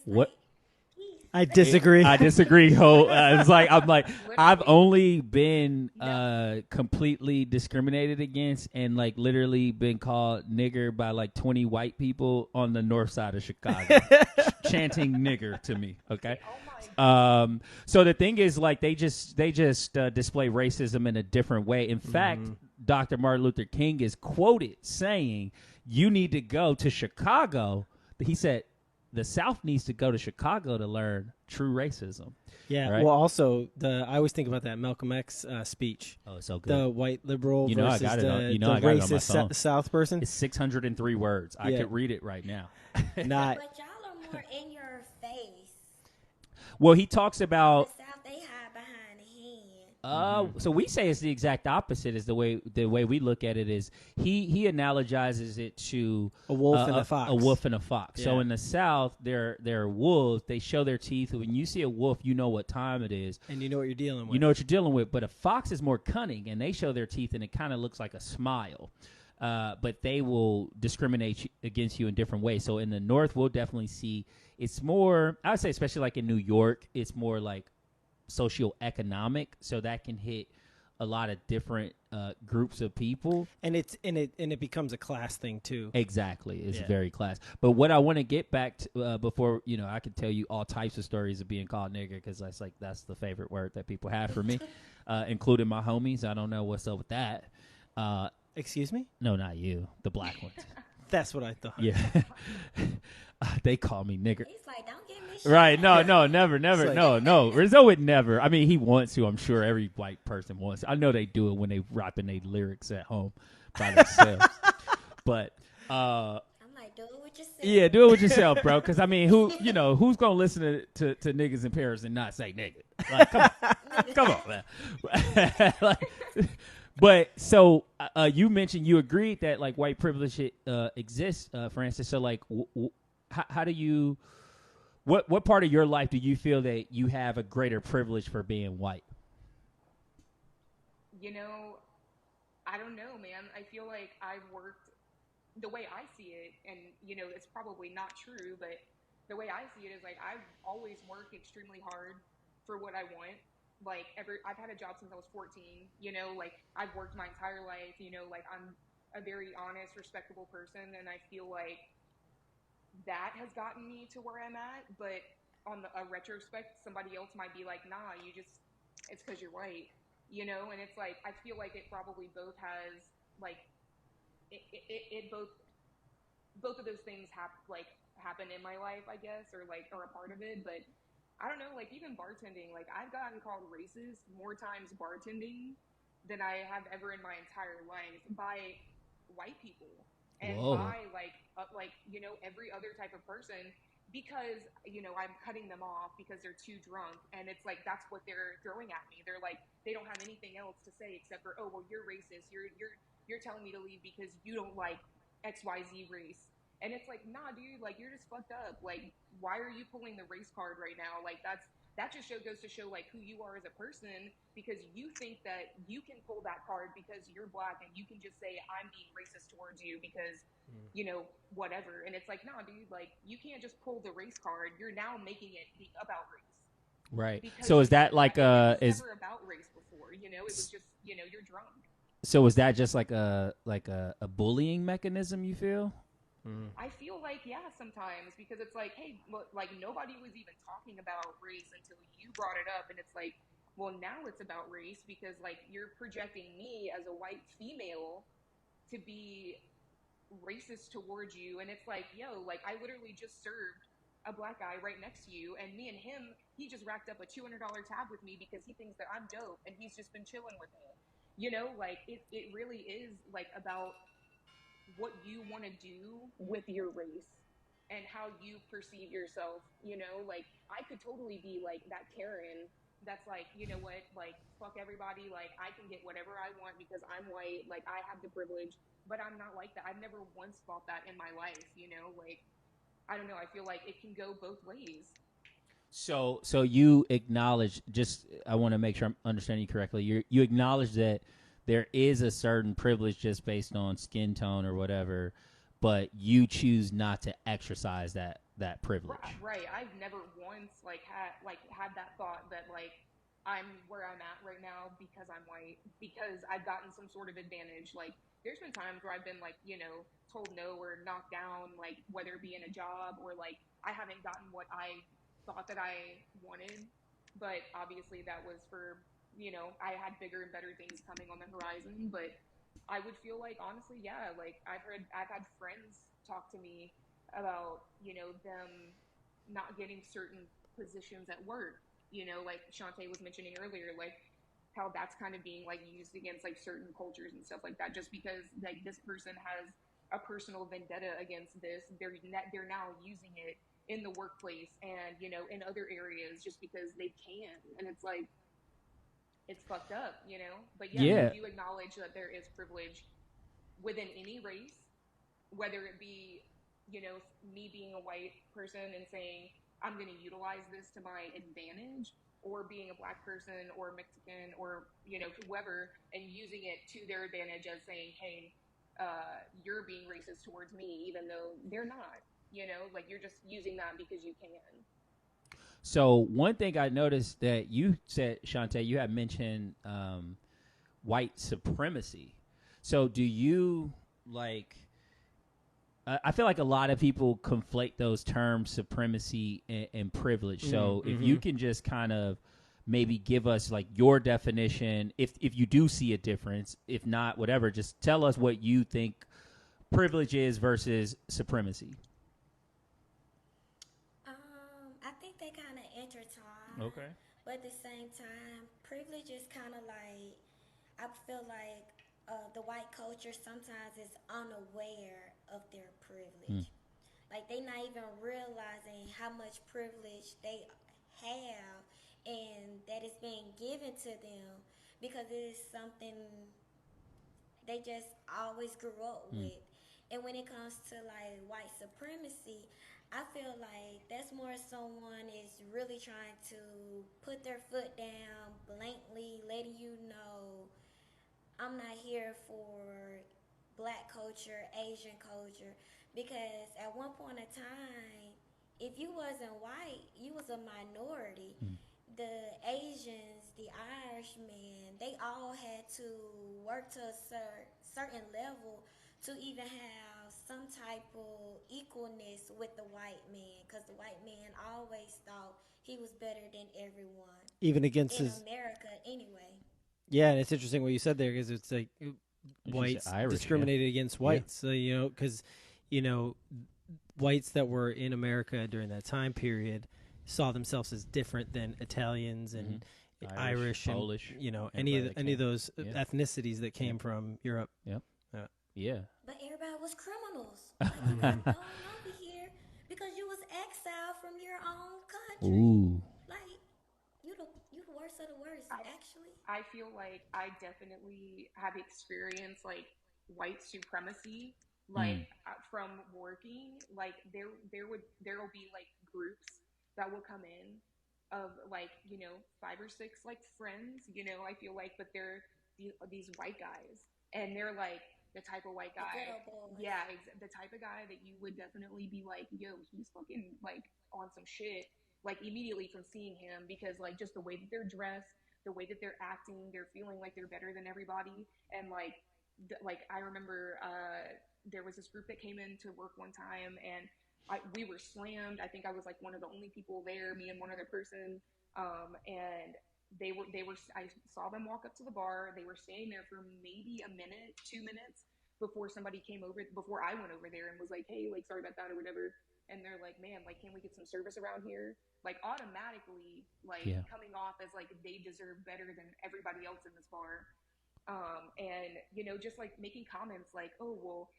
What? I disagree. I disagree. I've only been completely discriminated against and like literally been called nigger by like 20 white people on the north side of Chicago, chanting nigger to me. Okay. So the thing is, like, they just display racism in a different way. In fact, Dr. Martin Luther King is quoted saying, "You need to go to Chicago." He said, "The South needs to go to Chicago to learn true racism." Yeah. Right? Well, also I always think about that Malcolm X speech. Oh, it's so good. The white liberal You know, versus I got it on, the, you know, the I got it on my racist phone. South person. It's 603 words. I Yeah. could read it right now. Not. But y'all are more in your face. Well, he talks about. The South, they hide behind the hand. So we say it's the exact opposite. Is the way we look at it is he analogizes it to A wolf and a fox. A wolf and a fox. Yeah. So in the South, they're wolves. They show their teeth. When you see a wolf, you know what time it is. And you know what you're dealing with. You know what you're dealing with. But a fox is more cunning, and they show their teeth, and it kind of looks like a smile. But they will discriminate against you in different ways. So in the North, we'll definitely see it's more, I would say, especially like in New York, it's more like socioeconomic. So that can hit a lot of different groups of people. And it becomes a class thing too. Exactly. It's Yeah. very class. But what I want to get back to before, I could tell you all types of stories of being called nigger because that's the favorite word that people have for me, including my homies. I don't know what's up with that. Excuse me? No, not you. The black ones. That's what I thought. Yeah. They call me nigger. He's like, don't give me shit. Right. No, never. like- No. Rizzo would never. I mean, he wants to. I'm sure every white person wants to. I know they do it when they rapping their lyrics at home by themselves. But, I'm like, do it with yourself. yeah, do it with yourself, bro. Because, I mean, who's going to listen to niggas in Paris and not say nigga? Like, come on, man. Like, but so you mentioned you agreed that like white privilege exists, Francis. So like, how do you? What part of your life do you feel that you have a greater privilege for being white? I don't know, man. I feel like I've worked the way I see it, and it's probably not true, but the way I see it is like I've always worked extremely hard for what I want. Like I've had a job since I was 14, like I've worked my entire life, like I'm a very honest, respectable person, and I feel like that has gotten me to where I'm at. But on a retrospect, somebody else might be like, nah, it's because you're white, and it's like, I feel like it probably both has like, it both of those things happen in my life, I guess, or a part of it. But I don't know, like even bartending, like I've gotten called racist more times bartending than I have ever in my entire life by white people and Whoa. by every other type of person because, I'm cutting them off because they're too drunk. And it's like, that's what they're throwing at me. They're like, they don't have anything else to say except for, oh, well, you're racist. You're telling me to leave because you don't like XYZ race. And it's like, nah, dude, like, you're just fucked up. Like, why are you pulling the race card right now? Like, that just goes to show, like, who you are as a person, because you think that you can pull that card because you're black and you can just say, I'm being racist towards you because, whatever. And it's like, nah, dude, like, you can't just pull the race card. You're now making it be about race. Right. Because So is that like it was never about race before, it was just, you're drunk. So is that just like a bullying mechanism, you feel? I feel like, yeah, sometimes, because it's like, hey, look, like nobody was even talking about race until you brought it up, and it's like, well, now it's about race because like you're projecting me as a white female to be racist towards you, and it's like, yo, like I literally just served a black guy right next to you, and me and him, he just racked up a $200 tab with me because he thinks that I'm dope, and he's just been chilling with me, like it really is like about what you want to do with your race and how you perceive yourself, like I could totally be like that Karen that's like, you know what, like fuck everybody, like I can get whatever I want because I'm white, like I have the privilege, but I'm not like that. I've never once thought that in my life, like I don't know, I feel like it can go both ways. So you acknowledge, I want to make sure I'm understanding you correctly. You acknowledge that there is a certain privilege just based on skin tone or whatever, but you choose not to exercise that privilege. Right. I've never once had that thought that like I'm where I'm at right now because I'm white, because I've gotten some sort of advantage. Like there's been times where I've been like, told no or knocked down, like whether it be in a job or like I haven't gotten what I thought that I wanted. But obviously that was for, I had bigger and better things coming on the horizon. But I would feel like honestly, yeah, like I've had friends talk to me about, them not getting certain positions at work, like Shantae was mentioning earlier, like how that's kind of being like used against like certain cultures and stuff like that, just because like this person has a personal vendetta against this, they're now using it in the workplace and, in other areas just because they can. And it's like, it's fucked up, But yeah, we do acknowledge that there is privilege within any race, whether it be, me being a white person and saying, I'm going to utilize this to my advantage, or being a black person or Mexican or, whoever, and using it to their advantage as saying, hey, you're being racist towards me, even though they're not, like you're just using that because you can. So one thing I noticed that you said, Shantae, you had mentioned white supremacy. So do you like? I feel like a lot of people conflate those terms, supremacy and privilege. So if you can just kind of maybe give us like your definition, if you do see a difference, if not, whatever, just tell us what you think privilege is versus supremacy. I think they kind of intertwine. Okay. But at the same time, privilege is kind of like, I feel like the white culture sometimes is unaware of their privilege. Like they not even realizing how much privilege they have and that it's being given to them because it is something they just always grew up with. And when it comes to like white supremacy, I feel like that's more someone is really trying to put their foot down blatantly, letting you know I'm not here for black culture, Asian culture, because at one point in time, if you wasn't white, you was a minority. The Asians, the Irishmen, they all had to work to a certain level to even have some type of equalness with the white man, because the white man always thought he was better than everyone. Even against in America, anyway. Yeah, and it's interesting what you said there because it's like whites Irish, discriminated against whites. So, because, whites that were in America during that time period saw themselves as different than Italians and Irish and, Polish, any of those ethnicities that came from Europe. Yep. Yeah. But everybody was criminals. Like, you weren't going over here because you was exiled from your own country. Ooh. Like, you the worst of the worst, actually. I feel like I definitely have experienced like white supremacy, like from working. Like there will be like groups that will come in of like 5 or 6 like friends. I feel like, but they're these white guys, and they're like the type of white guy, the type of guy that you would definitely be like, yo, he's fucking like on some shit, like immediately from seeing him, because like just the way that they're dressed, the way that they're acting, they're feeling like they're better than everybody. And like I remember there was this group that came in to work one time, and we were slammed. I think I was like one of the only people there, me and one other person, and they were I saw them walk up to the bar. They were staying there for maybe a minute, 2 minutes before somebody came over, before I went over there and was like, hey, like sorry about that or whatever. And they're like, man, like, can we get some service around here? Like automatically like coming off as like they deserve better than everybody else in this bar. And just like making comments like, oh well,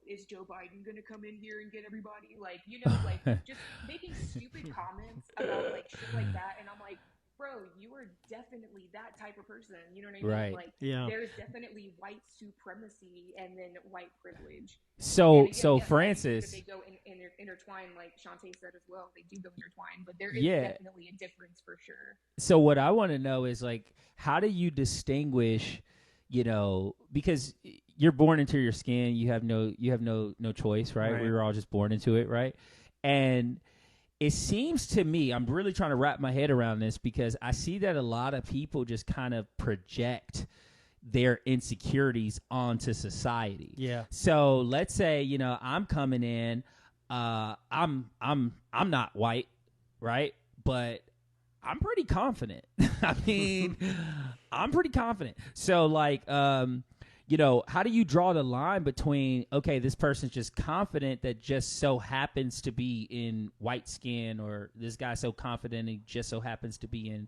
is Joe Biden gonna come in here and get everybody? Like, like just making stupid comments about like shit like that. And I'm like, bro, you are definitely that type of person. You know what I mean? Right. Like, there's definitely white supremacy and then white privilege. So I Francis, think that they go intertwine, like Shantae said as well. They do go intertwine, but there is definitely a difference for sure. So what I want to know is like, how do you distinguish, you know, because you're born into your skin, you have no choice, right? We were all just born into it, right? And it seems to me, I'm really trying to wrap my head around this because I see that a lot of people just kind of project their insecurities onto society. Yeah. So let's say, you know, I'm coming in, I'm not white, right? But I'm pretty confident. I mean, I'm pretty confident. So like, you know, how do you draw the line between, okay, this person's just confident that just so happens to be in white skin, or this guy's so confident he just so happens to be in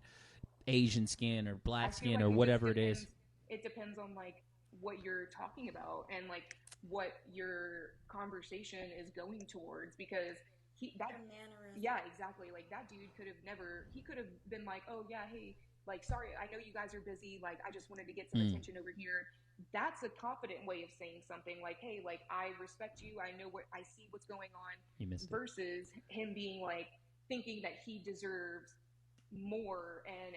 Asian skin or black skin like or whatever it is? It depends on like what you're talking about and like what your conversation is going towards, because yeah, exactly. Like that dude could have been like, oh yeah, hey, like, sorry, I know you guys are busy. Like, I just wanted to get some attention over here. That's a confident way of saying something like, hey, like, I respect you. I know I see what's going on, versus him being like, thinking that he deserves more and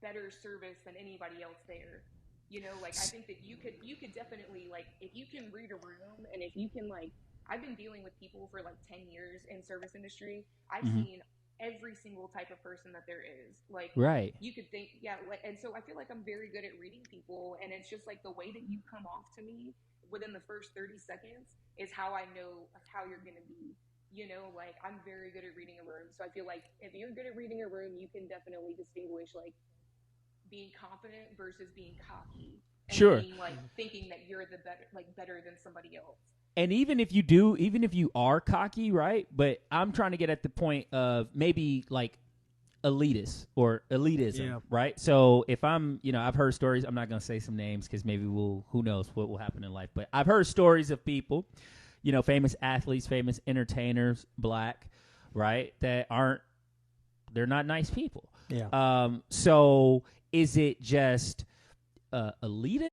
better service than anybody else there. You know, like, I think that you could definitely, like, if you can read a room and if you can, like, I've been dealing with people for like 10 years in service industry. I've seen every single type of person that there is. Like, right. You could think, yeah. And so I feel like I'm very good at reading people, and it's just like the way that you come off to me within the first 30 seconds is how I know how you're going to be. You know, like, I'm very good at reading a room. So I feel like if you're good at reading a room, you can definitely distinguish like being confident versus being cocky. And sure. Being like thinking that you're better than somebody else. And even if you are cocky, right? But I'm trying to get at the point of maybe like elitist or elitism, right? So if I'm, you know, I've heard stories, I'm not going to say some names because maybe who knows what will happen in life. But I've heard stories of people, you know, famous athletes, famous entertainers, black, right? They're not nice people. Yeah. So is it just elitist?